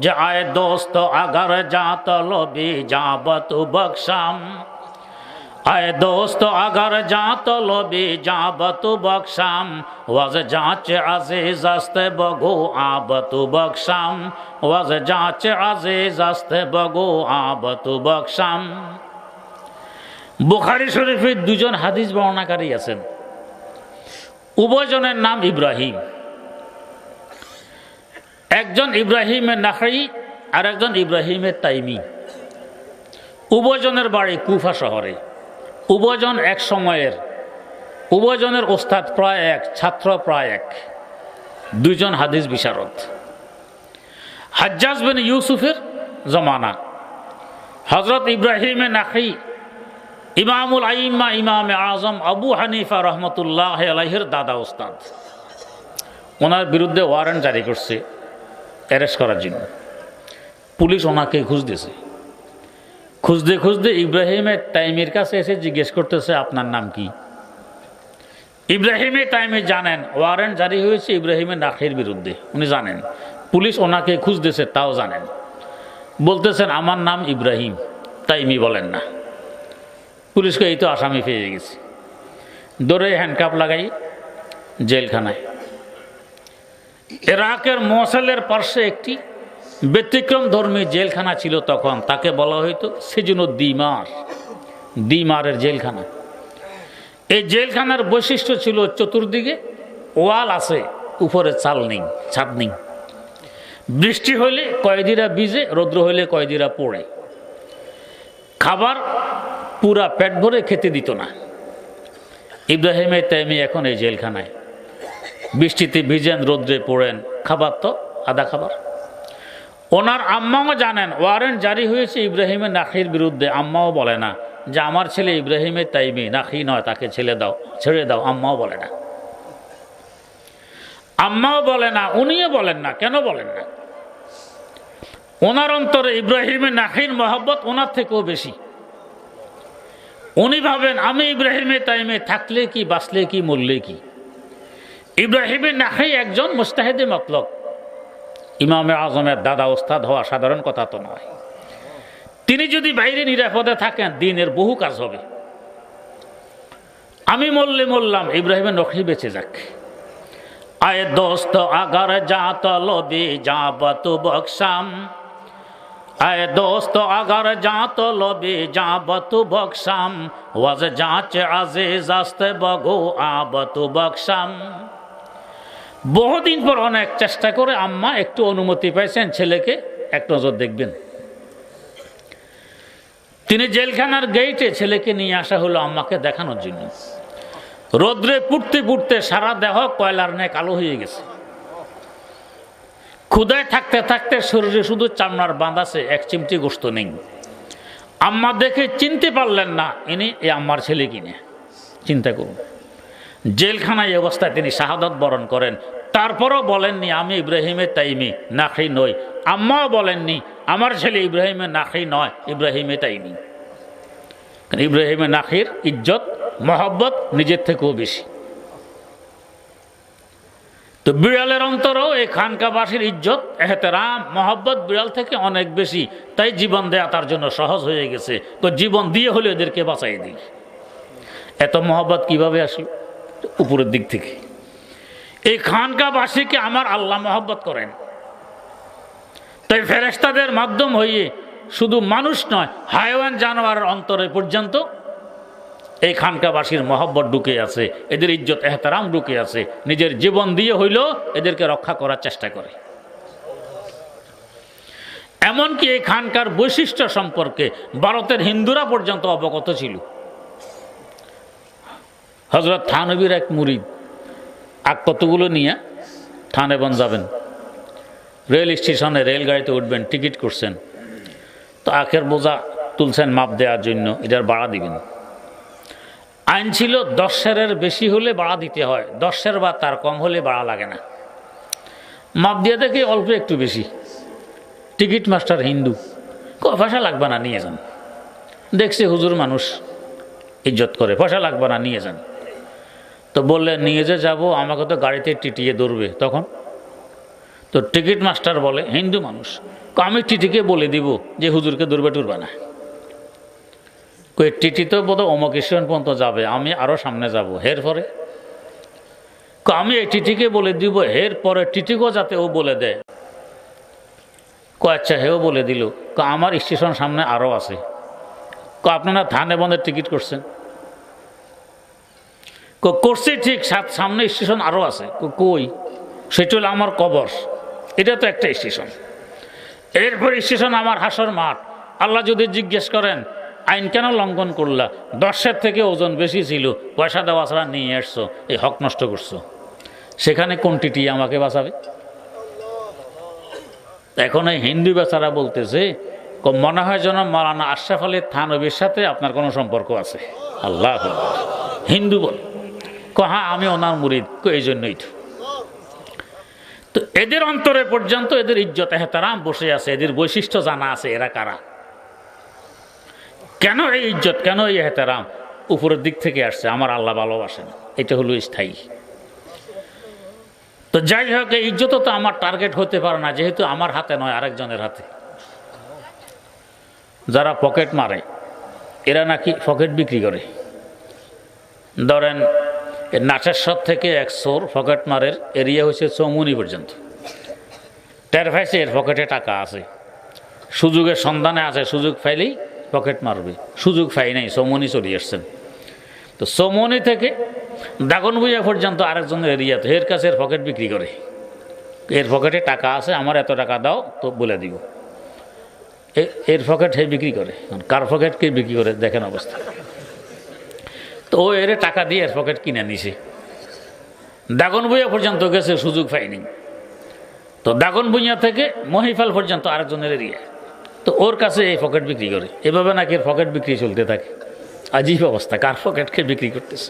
যে আয় দোস্ত আগার যা তলবি যাবত বকশাম, आए दोस्त अगर जा तलबी जाबतु बख्शाम, वज जांच अजीज अस्ते बगो आबतु बख्शाम, वज जांच अजीज अस्ते बगो आबतु बख्शाम। बुखारी शरीफे दुजन हादिस बर्णनाकारी आছেন, উভয়জনের নাম ইব্রাহিম। একজন ইব্রাহিমের নাখরি আর একজন ইব্রাহিমের তাইমি, উভয়জনের বাড়ি কুফা শহরে। উভয়জন এক সময়ের, উভয়জনের ওস্তাদ প্রায় এক, ছাত্র প্রায় এক, দুইজন হাদিস বিশারদ। হাজ্জাজ বিন ইউসুফের জমানা, হজরত ইব্রাহিমে নাখি ইমামুল আইম্মা ইমামে আজম আবু হানিফা রহমতুল্লাহ আলাইহির দাদা ওস্তাদ। ওনার বিরুদ্ধে ওয়ারেন্ট জারি করছে অ্যারেস্ট করার জন্য। পুলিশ ওনাকে খুঁজতেছে, খুঁজতে খুঁজতে ইব্রাহিমের তাইমির কাছে এসে জিজ্ঞেস করতেছে, আপনার নাম কি? ইব্রাহিমের তাইমি জানেন ওয়ারেন্ট জারি হয়েছে ইব্রাহিমের নাখির বিরুদ্ধে, উনি জানেন। পুলিশ ওনাকে খুঁজতেছে, তাও জানেন। বলতেছেন, আমার নাম ইব্রাহিম, তাইমি বলেন না। পুলিশকে এই তো আসামি পেয়ে গেছে, দৌড়ে হ্যান্ডকাপ লাগাই জেলখানায়। ইরাকের মোসেলের পার্শ্বে একটি ব্যতিক্রম ধর্মী জেলখানা ছিল তখন, তাকে বলা হইতো সিজনুদ্দিমার, দিমারের জেলখানা। এই জেলখানার বৈশিষ্ট্য ছিল চতুর্দিকে ওয়াল আছে, উপরে চাল নেই, ছাদ নেই। বৃষ্টি হইলে কয়েদিরা ভিজে, রৌদ্র হইলে কয়েদিরা পড়ে। খাবার পুরা পেট ভরে খেতে দিত না। ইব্রাহিমের তাইমি এখন এই জেলখানায়, বৃষ্টিতে ভিজেন, রৌদ্রে পড়েন, খাবার তো আধা খাবার। ওনার আম্মাও জানেন ওয়ারেন্ট জারি হয়েছে ইব্রাহিমের নাখির বিরুদ্ধে। আম্মাও বলে না যে আমার ছেলে ইব্রাহিমের তাইমি, নাখি নয়, তাকে ছেড়ে দাও। আম্মাও বলে না, আম্মাও বলে না, উনিও বলেন না। কেন বলেন না? ওনার অন্তরে ইব্রাহিমের নাখির মহব্বত ওনার থেকেও বেশি। উনি ভাবেন আমি ইব্রাহিমের তাইমে থাকলে কি, বাঁচলে কি, মরলে কি। ইব্রাহিমের নাখি একজন মুস্তাহিদে মতলব। ইমামে আজমের দাদা ওস্তাদ হওয়া সাধারণ কথা তো নয়। তিনি যদি বাইরে নিরাপদে থাকেন, দিনের বহু কাজ হবে। আমি মরলে মরলাম, ইব্রাহিমের নখি বেঁচে যাক। আয়ে দোস্ত আগার জাত লবি যাবত বকশাম, আয়ে দোস্ত আগার জাত লবি যাবত বকশাম, ওয়াজ জাঁচ আজিজ আস্তে বগো আবত বকশাম। বহুদিন পর অনেক চেষ্টা করে আম্মা একটু অনুমতি পাইছেন ছেলেকে এক নজর দেখবেন। তিনি জেলখানার গেইটে ছেলেকে নিয়ে আসা হলো আম্মাকে দেখানোর জন্য। রোদ্রে পুড়তে পুড়তে সারা দেহ কয়লার ন্যায় কালো হয়ে গেছে। ক্ষুধায় থাকতে থাকতে শরীরে শুধু চামড়ার বাঁধ আছে, এক চিমটি গোশত নেই। আম্মা দেখে চিনতে পারলেন না ইনি এ আম্মার ছেলে কিনে। চিন্তা করুন, জেলখানায় এই অবস্থায় তিনি শাহাদাত বরণ করেন। তারপরও বলেননি আমি ইব্রাহিমের তাইমি, নাখি নই। আম্মাও বলেননি আমার ছেলে ইব্রাহিমের নাখি নয়, ইব্রাহিমের তাইমি। কারণ ইব্রাহিমের নাখির ইজ্জত মহব্বত নিজের থেকেও বেশি। তো বিড়ালের অন্তরেও এই খানকাবাসীর ইজ্জত, এহতেরাম, মহব্বত বিড়াল থেকে অনেক বেশি। তাই জীবন দেয়া তার জন্য সহজ হয়ে গেছে। তো জীবন দিয়ে হলে এদেরকে বাঁচাই দিই। এত মহব্বত কিভাবে আসলো? উপরের দিক থেকে। এই খানকাবাসীকে আমার আল্লাহ মহব্বত করেন। তাই ফেরেশতাদের মাধ্যম হয়ে শুধু মানুষ নয়, হায়াওয়ান জানোয়ারের অন্তরে পর্যন্ত এই খানকাবাসীর মহব্বত ঢুকে আছে, এদের ইজ্জত এহতারাম ঢুকে আছে। নিজের জীবন দিয়ে হইলেও এদেরকে রক্ষা করার চেষ্টা করে। এমনকি এই খানকার বৈশিষ্ট্য সম্পর্কে ভারতের হিন্দুরা পর্যন্ত অবগত ছিল। হযরত থানবীর এক মুরিদ আগ কতগুলো নিয়ে থানেবন যাবেন, রেল স্টেশনে রেলগাড়িতে উঠবেন, টিকিট করছেন। তো আখের বোঝা তুলছেন মাপ দেওয়ার জন্য, এটার ভাড়া দিবেন। আইন ছিল 10 সেরের বেশি হলে ভাড়া দিতে হয়, 10 সের বা তার কম হলে ভাড়া লাগে না। মাপ দিয়ে দেখে অল্প একটু বেশি। টিকিট মাস্টার হিন্দু, পয়সা লাগবে না, নিয়ে যান। দেখছে হুজুর মানুষ ইজ্জত করে, পয়সা লাগবে না, নিয়ে যান। তো বললেন নিয়ে যে যাবো, আমাকে তো গাড়িতে টিটিয়ে ধরবে তখন। তো টিকিট মাস্টার বলে, হিন্দু মানুষ, আমি টিটিকে বলে দিব যে হুজুরকে ধরবে টুরবে না। কই টিটি তো বোধহয় অমুক স্টেশন পর্যন্ত যাবে, আমি আরও সামনে যাব, হের পরে আমি এই টিটিকে বলে দিব, হের পরে টিটিকেও যাতে ও বলে দেয়। আচ্ছা, হেও বলে দিল। আমার স্টেশন সামনে আরও আছে। আপনারা থানে বন্ধের টিকিট করছেন? করছি ঠিক, সামনে স্টেশন আরও আছে। কই? সেটা হলো আমার কবর। এটা তো একটা স্টেশন। এরপর স্টেশন আমার হাসর মাঠ। আল্লাহ যদি জিজ্ঞেস করেন আইন কেন লঙ্ঘন করলা, 10-এর থেকে ওজন বেশি ছিল, পয়সা দেওয়া ছাড়া নিয়ে আসছো, এই হক নষ্ট করছো, সেখানে কোনটি আমাকে বাঁচাবে? এখন এই হিন্দু বেচারা বলতেছে মনে হয় যেন মাওলানা আশরাফ আলী থানবীর সাথে আপনার কোনো সম্পর্ক আছে। আল্লাহ হিন্দু বল হ্যাঁ আমি ওনার মুরিদ, এই জন্যই তো এদের অন্তরে পর্যন্ত এদের ইজ্জত এহতারাম বসে আছে, এদের বৈশিষ্ট্য জানা আছে, এরা কারা, কেন এই ইজ্জত, কেন এই এহতারাম উপরের দিক থেকে আসছে, আমার আল্লাহ ভালোবাসেন, এটা হলো স্থায়ী। তো যাই হোক, এই ইজ্জত তো আমার টার্গেট হতে পারে না, যেহেতু আমার হাতে নয়, আরেকজনের হাতে। যারা পকেট মারে এরা নাকি পকেট বিক্রি করে। ধরেন নাচেশ্বর থেকে এক চোর পকেট মারের এরিয়া হয়েছে চৌমুনি পর্যন্ত, টের পাইছে এর পকেটে টাকা আছে, সুযোগের সন্ধানে আছে, সুযোগ পাইলেই পকেট মারবে, সুযোগ পাই নাই, চৌমুনি চলে আসছেন। তো চৌমুনি থেকে দাগনভূঞা পর্যন্ত আরেকজনের এরিয়াতে এর কাছে এর পকেট বিক্রি করে, এর পকেটে টাকা আছে, আমার এত টাকা দাও তো বলে দিব, এর পকেট হে বিক্রি করে। কার পকেট কে বিক্রি করে দেখেন অবস্থা। তো ও এর টাকা দিয়ে এর পকেট কিনে নিছে, দাগনভূঞা পর্যন্ত গেছে, সুযোগ পাইনি। তো দাগনভূঞা থেকে মহিফাল পর্যন্ত আরেকজনের এরিয়া, তো ওর কাছে এই পকেট বিক্রি করে। এভাবে নাকি এর পকেট বিক্রি চলতে থাকে। আজীব অবস্থা, কার পকেটকে বিক্রি করতেছে।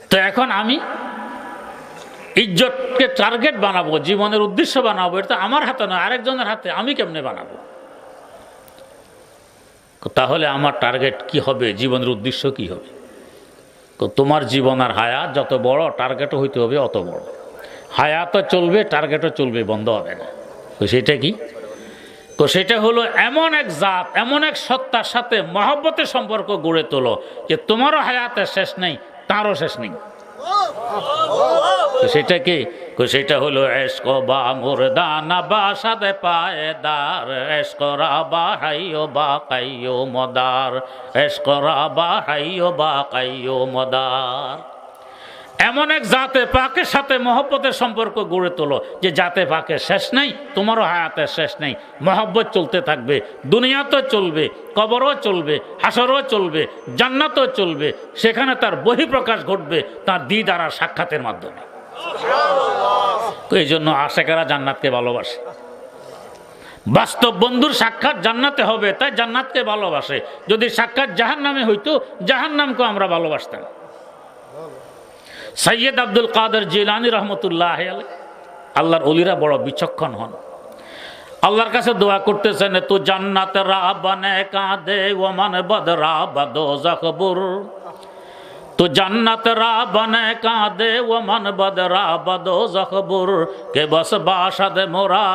তো এখন আমি ইজ্জতকে টার্গেট বানাবো, জীবনের উদ্দেশ্য বানাবো, এটা আমার হাতে নয়, আরেকজনের হাতে, আমি কেমনে বানাবো? তাহলে আমার টার্গেট কি হবে, জীবনের উদ্দেশ্য কি হবে? তো তোমার জীবন আর হায়াত যত বড়, টার্গেটও হইতে হবে অত বড়। হায়াতও চলবে, টার্গেটও চলবে, বন্ধ হবে না। তো সেটা কি? তো সেটা হলো এমন এক জাত, এমন এক সত্তার সাথে মহব্বতের সম্পর্ক গড়ে তোলো যে তোমারও হায়াতের শেষ নেই, তারও শেষ নেই। সেটা কি? সেটা হলো এশক বা মুরদানা বা সাদে পায়েদার, এশক রাবা হাইয়ো বা কাইয়ো মদার, এশক রাবা হাইয়ো বা কাইয়ো মদার। এমন এক জাতে পাকের সাথে মহব্বতের সম্পর্ক গড়ে তোলো যে জাতে পাকের শেষ নেই, তোমারও হায়াতের শেষ নেই, মহব্বত চলতে থাকবে, দুনিয়াতেও চলবে, কবরও চলবে, হাসরও চলবে, জান্নাতও চলবে। সেখানে তার বহিঃপ্রকাশ ঘটবে তার দিদার আর সাক্ষাতের মাধ্যমে। তো এই জন্য আশেকেরা জান্নাতকে ভালোবাসে। বাস্তব বন্ধুর সাক্ষাৎ জান্নাতে হবে, তাই জান্নাতকে ভালোবাসে। যদি সাক্ষাৎ জাহান্নামে হইতো, জাহান্নামকে আমরা ভালোবাসতাম। সৈয়দ আব্দুল কাদের জিলানী রহমতুল্লাহ আলাইহি, আল্লাহর ওলিরা বড় বিচক্ষণ হন। আল্লাহর কাছে দোয়া করতেছেন, তু জান্নাত রাবানে কাঁদে ওমান বদরা বদোজখ বুর, তু জান্নাত রাবানে কাঁদে ওমান বদরা বদোজখ বুর, কে বস বাসাদ মোরা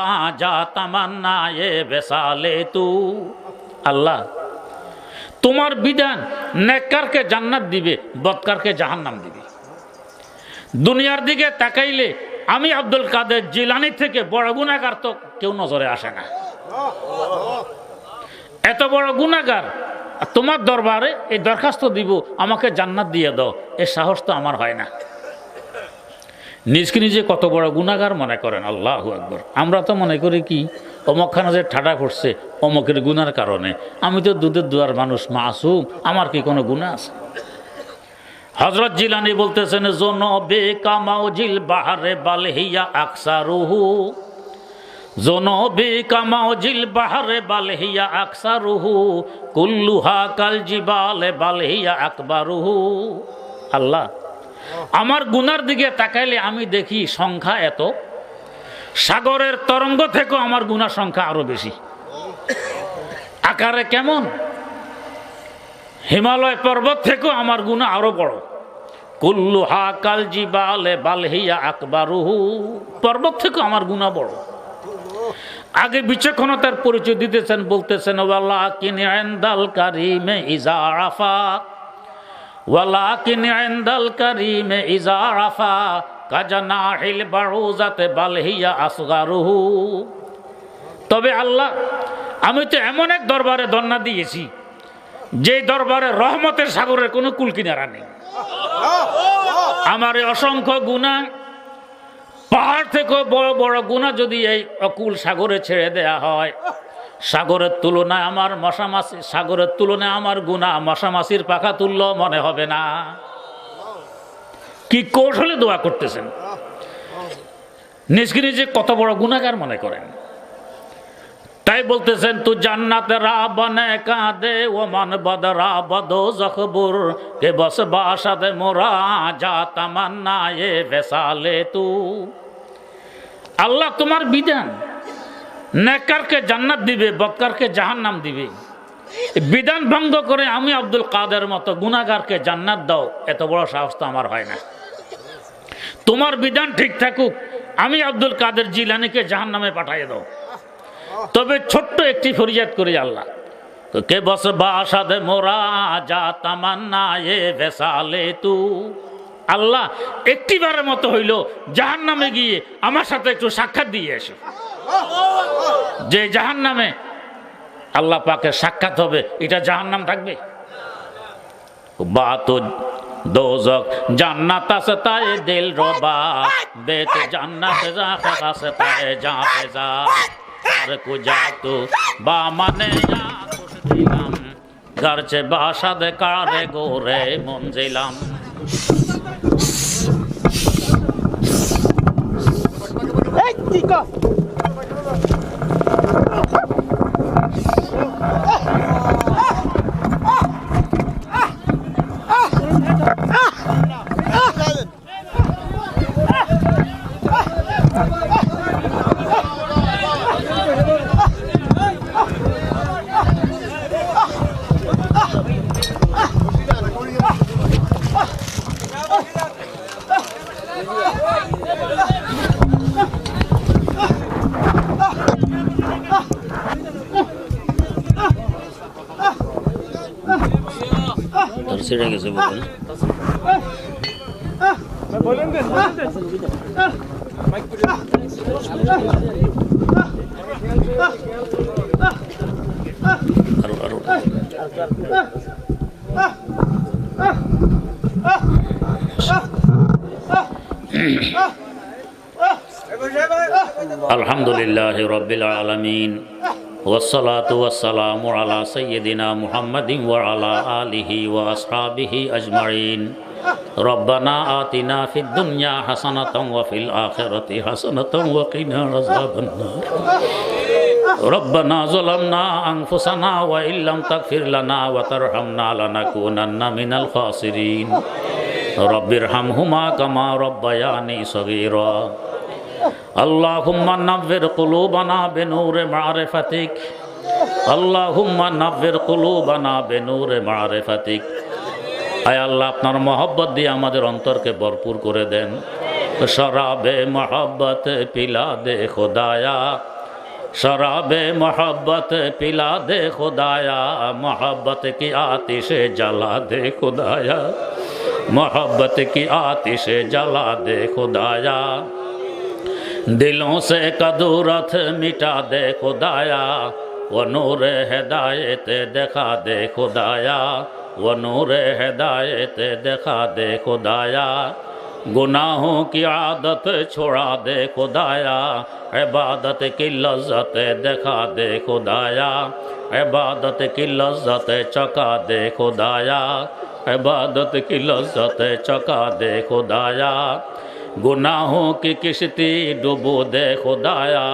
যা তামান্না এ বেসালে তু। আল্লাহ তোমার বিধান নেককারকে জান্নাত দিবে, বদকারকে জাহান্নাম দিবে। দুনিয়ার দিকে তাকাইলে আমি আব্দুল কাদের জিলানী থেকে বড় গুনাহগার তো কেউ নজরে আসে না। এত বড় গুনাহগার, তোমার দরবারে এই দরখাস্ত দিব আমাকে জান্নাত দিয়ে দাও, এর সাহস তো আমার হয় না। নিজকে নিজে কত বড় গুনাহগার মনে করেন। আল্লাহু আকবার। আমরা তো মনে করি কি অমকখানা যে ঠাডা করছে অমকের গুনার কারণে, আমি তো দুধের দুয়ার মানুষ, মাসুম, আমার কি কোনো গুনাহ আছে? হযরত জিলানী বলতেছেন, জনবে কামাউজিল বাহরে বালহিয়া আকসারুহু, জনবে কামাউজিল বাহরে বালহিয়া আকসারুহু, কুল্লুহা কাল জিবালে বালহিয়া আকবারুহু। আল্লাহ আমার গুনার দিকে তাকাইলে আমি দেখি সংখ্যা এত, সাগরের তরঙ্গ থেকেও আমার গুনার সংখ্যা আরো বেশি। আকারে কেমন? হিমালয় পর্বত থেকেও আমার গুনাহ আরো বড়। কুল্লুহা কাল জিবালে বালহিয়া আকবারুহু, পর্বত থেকেও আমার গুনাহ বড়। আগে বিচক্ষণতার পরিচয় দিতেছেন, বলতেছেন ওয়ালাকিন ইনদাল কারীমে ইজা আরাফা, ওয়ালাকিন ইনদাল কারীমে ইজা আরাফা কাজানাহিল বাউজাতে বালহিয়া আসগারুহু। তবে আল্লাহ আমি তো এমন এক দরবারে ধন্না দিয়েছি যে দরবারে রহমতের সাগরের কোনো কুল কিনারা নেই। আমার অসংখ্য গুনাহ পাহাড় থেকে বড় বড় গুনাহ যদি এই অকুল সাগরে ছেড়ে দেয়া হয়, সাগরের তুলনায় আমার মশামাছি, সাগরের তুলনায় আমার গুনাহ মশামাছির পাখা তুলল মনে হবে না। কি কৌশলে দোয়া করতেছেন, নিজকে নিজে কত বড় গুনাহগার মনে করেন। তাই বলতেছেন তু জান্নাত রা বনে কাঁদে ও মন বদরা বদো জখবুর কে বস বাসাদে মোরা যা তামান্না এ বেসালে তু। আল্লাহ তোমার বিধান, নেককারকে জান্নাত দিবে, বদকারকে জাহান্নাম দিবে। বিধান ভঙ্গ করে আমি আব্দুল কাদের মতো গুনাহগারকে জান্নাত দাও, এত বড় সাহস তো আমার হয় না। তোমার বিধান ঠিক থাকুক, আমি আব্দুল কাদের জিলানীকে জাহান্নামে পাঠিয়ে দাও। তবে ছোট্ট একটি ফরিয়াদ করি আল্লাহ, কে বস বাসাদে মোরা যা তামান্না এ বেসালে তু। আল্লাহ একটিবারের মতো হইল জাহান্নামে গিয়ে আমার সাথে একটু সাক্ষাৎ দিয়ে এসে, যে জাহান্নামে আল্লাহ পাকের সাক্ষাৎ হবে, এটা জাহান্নাম থাকবে। বাতো দোজক জান্নাত আসতায়ে দিল রবা বেত জান্নাত জাফে আসতায়ে জাফে যা আর কুজাতু বা মানে যা খুশ দিলাম গরচে বাসাদ কারে গোরে মঞ্জিলাম। এই টিকা ছেড়ে গেছে বলেন। আলহামদুলিল্লাহ রাব্বিল আলামিন والصلاة والسلام على سيدنا محمد وعلى آله وأصحابه أجمعين ربنا آتنا في الدنيا حسنة وفي الآخرة حسنة وقنا عذاب النار ربنا ظلمنا أنفسنا وإن لم تغفر لنا وترحمنا لنكونن من الخاسرين رب ارحمهما كما ربياني صغيرا اللهم نور قلوبنا بنور معرفتك اللهم نور قلوبنا بنور معرفتك আয় আল্লাহ আপনার মহব্বত দিয়ে আমাদের অন্তরকে ভরপুর করে দেন। শরাবে মহব্বত পিলা দে খোদায়া শরাবে মহব্বত পিলা দে খোদায়া मोहब्बत की आतिश जला दे खुदाया मोहब्बत की आतिश जला दे खुदाया दिलों से कदूरत मिटा दे खुदाया वो नूर हिदायत दिखा दे खुदाया वो नूर हिदायत दिखा दे खुदाया गुनाहों की आदत छोड़ा दे खुदाया इबादत की लज्जत दिखा दे खुदाया इबादत की लज्जत चका दे खुदाया इबादत की लज्जत चका दे खुदाया गुनाहों की किश्ती डुबो दे खुदाया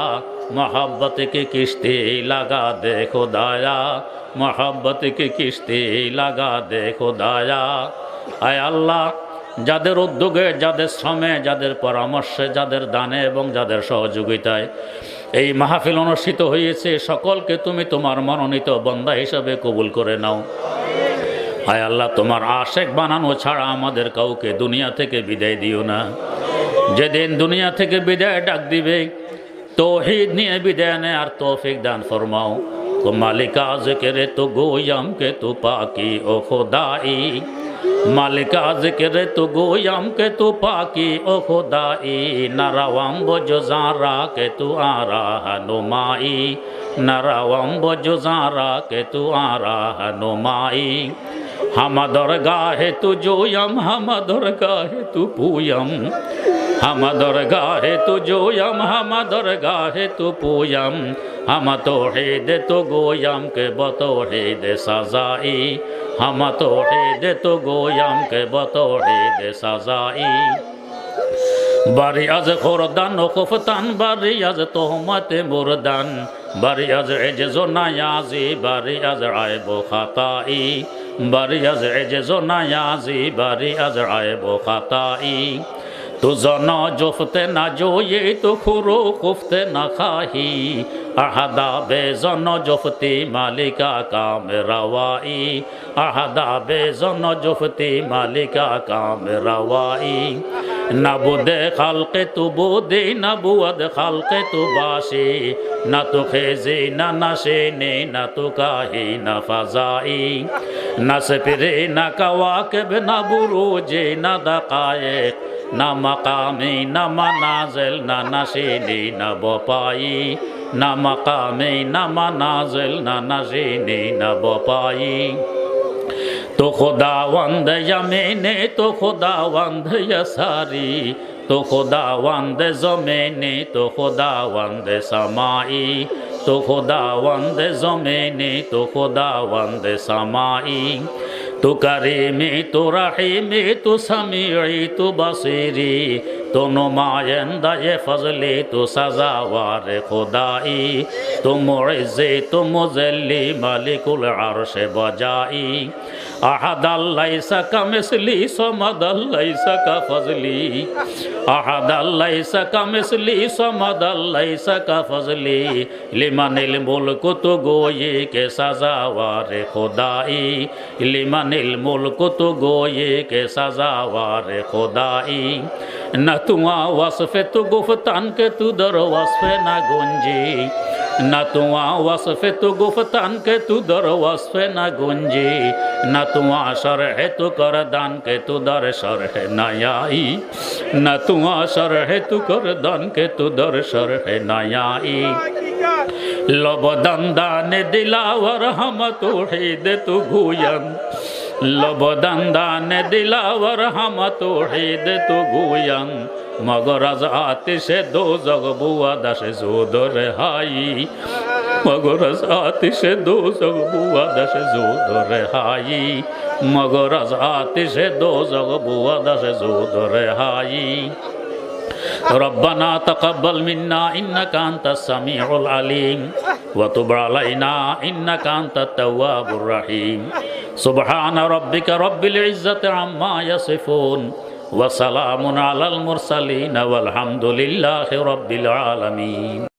मोहब्बत की किश्ती लगा दे खुदाया मोहब्बत की किश्ती लगा दे खुदाया आय अल्लाह যাদের উদ্যোগে যাদের শ্রমে যাদের পরামর্শে যাদের দানে এবং যাদের সহযোগিতায় এই মাহফিল অনুষ্ঠিত হয়েছে সকলকে তুমি তোমার মনোনীত বান্দা হিসাবে কবুল করে নাও। আয় আল্লাহ তোমার আশেক বানানো ছাড়া আমাদের কাউকে দুনিয়া থেকে বিদায় দিও না। যেদিন দুনিয়া থেকে বিদায় ডাক দিবে तौहीद निये बिदेने और तौफीक दान फरमाओ को मालिका ज़िक्र तो गोयम के तू पाकी ओ खुदाई मालिका ज़िक्र तो गोयम के तू पाकी ओ खुदाई नरवम बुज़ारा के तू आरा नुमाई नरवम बुज़ारा के तू आरा नुमाई हम दरगाह तू जोयम हम दरगाह तू पूयम हम दरगाह तू जोयम हम दरगाह तू पूयम हम तौहीद तो गोयम के बतौहीद सजाई हम तौहीद तो गोयम के बतौहीद सजाई बारी अज खुरदान खुफतान बारी अज तोहमत मुरदान बारी अज एजो नयाजी बारी अज आयबो खताई बारी अज एजो नयाजी बारी अज आयबो खताई तू जना जुफ्ते ना जोये तो खुरो खुफ्ते ना खाही अहदा बेजन जुफ्ती मालिका काम रवाई अहदा बेजन जुफ्ती मालिका काम रवाई नबुदे खालके तू बोदे नबुअद खालके तू बाशी न तो खेजी न नशेने न तो काही न फजाई न सपिरे न कवाकिब न बुरूजे न दकायक न मकामी न मनाजिल न नशीनी न बोपाई न मकामी न मनाजिल न नशीनी न बोपाई तो खुदावंद यमीने तो खुदावंद यसारी तो खुदावंद ज़मीने तो खुदावंद समाई तो खुदावंद ज़मीने तो खुदावंद समाई तू करीमी तू रहीमी तू समीई तू बसीरी तू नुमाइंदा ये फजली तू सजावार खुदाई तू मुइज़्ज़ी तू मुज़ल्ली मालिकुल अर्श बजाई अहद लैसा कमिस्ली समद लैसा का फजली अहद लैसा कमिस्ली समद लैसा का फजली लिमनिल मुल्क तू गोये के सजावार खुदाई लिमनिल मुल्क तू गोये के सजावार खुदाई न तुआ वस्फ़े तू गुफ्तान के तू दर वस्फ़े न गुंजी न तुआ वस्फ़े तू गुफ्तान के तू दर वस्फ़े न गुंजी न तुआ शरह तू करदान के तू दर शरह न आई न तुआ शरह तू करदान के तू दर शरह न आई लबदंदान दिलावर हम तौहीद तू गुयन लबदंदान दिलावर हम तौहीद तू गुयन मगर अज आतिश दो जग बुआ दश जोद रहाई मगर अज आतिश दो जग बुआ दश जोद रहाई मगर अज आतिश दो जग बुआ दश जोद रहाई रब्बना तक़ब्बल मिन्ना इन्नका अंतस समीउल अलीम व तुब अलैना इन्नका अंतत तव्वाबुर रहीम सुब्हान रब्बिका रब्बिल इज्जति अम्मा यसिफून व सलामुन अलल मुरसलीन वल्हम्दुलिल्लाहि रब्बिल आलमीन।